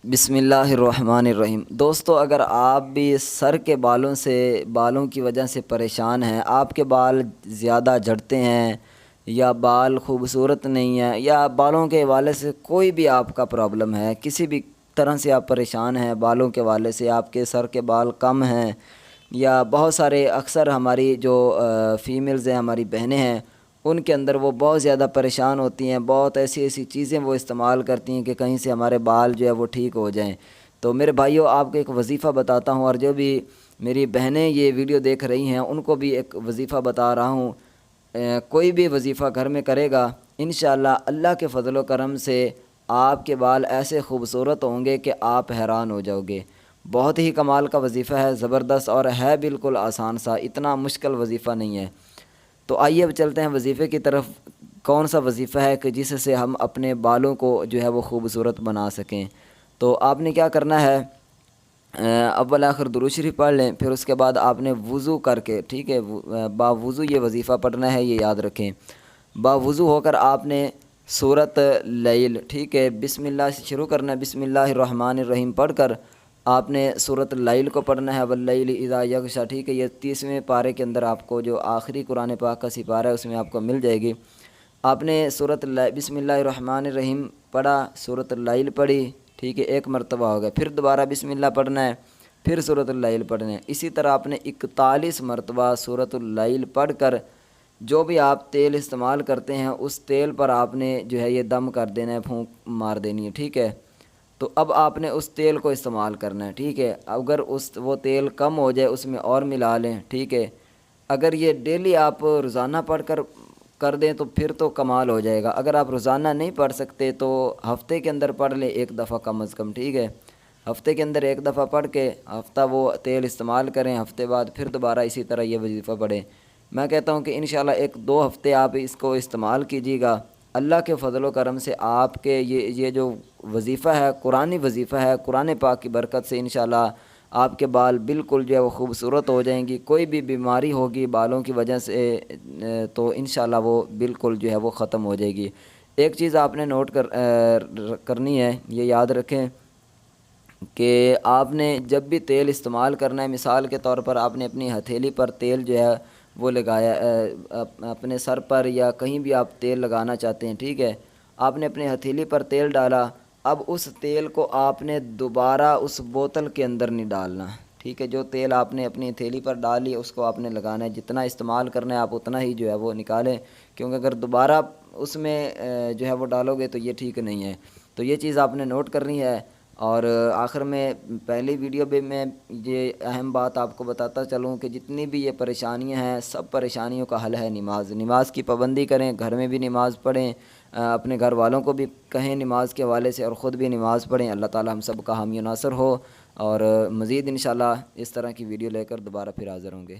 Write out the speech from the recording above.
بسم اللہ الرحمن الرحیم۔ دوستو، اگر آپ بھی سر کے بالوں کی وجہ سے پریشان ہیں، آپ کے بال زیادہ جھڑتے ہیں یا بال خوبصورت نہیں ہیں یا بالوں کے حوالے سے کوئی بھی آپ کا پرابلم ہے، کسی بھی طرح سے آپ پریشان ہیں، بالوں کے حوالے سے آپ کے سر کے بال کم ہیں یا بہت سارے اکثر ہماری جو فیمیلز ہیں، ہماری بہنیں ہیں، ان کے اندر وہ بہت زیادہ پریشان ہوتی ہیں، بہت ایسی چیزیں وہ استعمال کرتی ہیں کہ کہیں سے ہمارے بال جو ہے وہ ٹھیک ہو جائیں۔ تو میرے بھائیوں، آپ کو ایک وظیفہ بتاتا ہوں، اور جو بھی میری بہنیں یہ ویڈیو دیکھ رہی ہیں ان کو بھی ایک وظیفہ بتا رہا ہوں۔ کوئی بھی وظیفہ گھر میں کرے گا، انشاءاللہ اللہ کے فضل و کرم سے آپ کے بال ایسے خوبصورت ہوں گے کہ آپ حیران ہو جاؤ گے۔ بہت ہی کمال کا وظیفہ ہے، زبردست، اور ہے بالکل آسان سا، اتنا مشکل وظیفہ نہیں ہے۔ تو آئیے اب چلتے ہیں وظیفے کی طرف۔ کون سا وظیفہ ہے کہ جس سے ہم اپنے بالوں کو جو ہے وہ خوبصورت بنا سکیں؟ تو آپ نے کیا کرنا ہے، اول آخر درود شریف پڑھ لیں، پھر اس کے بعد آپ نے وضو کر کے، ٹھیک ہے، باوضو یہ وظیفہ پڑھنا ہے، یہ یاد رکھیں۔ باوضو ہو کر آپ نے سورۃ لیل، ٹھیک ہے، بسم اللہ سے شروع کرنا ہے، بسم اللہ الرحمن الرحیم پڑھ کر آپ نے سورۃ اللیل کو پڑھنا ہے، واللیل اذا یغشی، ٹھیک ہے، یہ 30ویں پارے کے اندر آپ کو جو آخری قرآن پاک کا سپارہ ہے اس میں آپ کو مل جائے گی۔ آپ نے بسم اللہ الرحمن الرحیم پڑھا، سورۃ اللیل پڑھی، ٹھیک ہے، ایک مرتبہ ہو گیا، پھر دوبارہ بسم اللہ پڑھنا ہے، پھر سورۃ اللیل پڑھنا ہے۔ اسی طرح آپ نے 41 مرتبہ سورۃ اللیل پڑھ کر جو بھی آپ تیل استعمال کرتے ہیں اس تیل پر آپ نے جو ہے یہ دم کر دینا ہے، پھونک مار دینی ہے، ٹھیک ہے۔ تو اب آپ نے اس تیل کو استعمال کرنا ہے، ٹھیک ہے۔ اگر وہ تیل کم ہو جائے اس میں اور ملا لیں، ٹھیک ہے۔ اگر یہ ڈیلی آپ روزانہ پڑھ کر دیں تو پھر تو کمال ہو جائے گا۔ اگر آپ روزانہ نہیں پڑھ سکتے تو ہفتے کے اندر پڑھ لیں، ایک دفعہ کم از کم، ٹھیک ہے۔ ہفتے کے اندر ایک دفعہ پڑھ کے ہفتہ وہ تیل استعمال کریں، ہفتے بعد پھر دوبارہ اسی طرح یہ وظیفہ پڑھیں۔ میں کہتا ہوں کہ انشاءاللہ 1-2 ہفتے آپ اس کو استعمال کیجیے گا، اللہ کے فضل و کرم سے آپ کے یہ جو وظیفہ ہے، قرآنی وظیفہ ہے، قرآن پاک کی برکت سے انشاءاللہ آپ کے بال بالکل جو ہے وہ خوبصورت ہو جائیں گی۔ کوئی بھی بیماری ہوگی بالوں کی وجہ سے تو انشاءاللہ وہ بالکل جو ہے وہ ختم ہو جائے گی۔ ایک چیز آپ نے نوٹ کرنی ہے، یہ یاد رکھیں کہ آپ نے جب بھی تیل استعمال کرنا ہے، مثال کے طور پر آپ نے اپنی ہتھیلی پر تیل جو ہے وہ لگایا، اپنے سر پر یا کہیں بھی آپ تیل لگانا چاہتے ہیں، ٹھیک ہے، آپ نے اپنی ہتھیلی پر تیل ڈالا، اب اس تیل کو آپ نے دوبارہ اس بوتل کے اندر نہیں ڈالنا، ٹھیک ہے۔ جو تیل آپ نے اپنی ہتھیلی پر ڈالی اس کو آپ نے لگانا ہے، جتنا استعمال کرنا ہے آپ اتنا ہی جو ہے وہ نکالیں، کیونکہ اگر دوبارہ اس میں جو ہے وہ ڈالو گے تو یہ ٹھیک نہیں ہے۔ تو یہ چیز آپ نے نوٹ کرنی ہے۔ اور آخر میں پہلی ویڈیو میں یہ اہم بات آپ کو بتاتا چلوں کہ جتنی بھی یہ پریشانیاں ہیں، سب پریشانیوں کا حل ہے نماز کی پابندی کریں، گھر میں بھی نماز پڑھیں، اپنے گھر والوں کو بھی کہیں نماز کے حوالے سے، اور خود بھی نماز پڑھیں۔ اللہ تعالی ہم سب کا حامی و ناصر ہو، اور مزید انشاءاللہ اس طرح کی ویڈیو لے کر دوبارہ پھر حاضر ہوں گے۔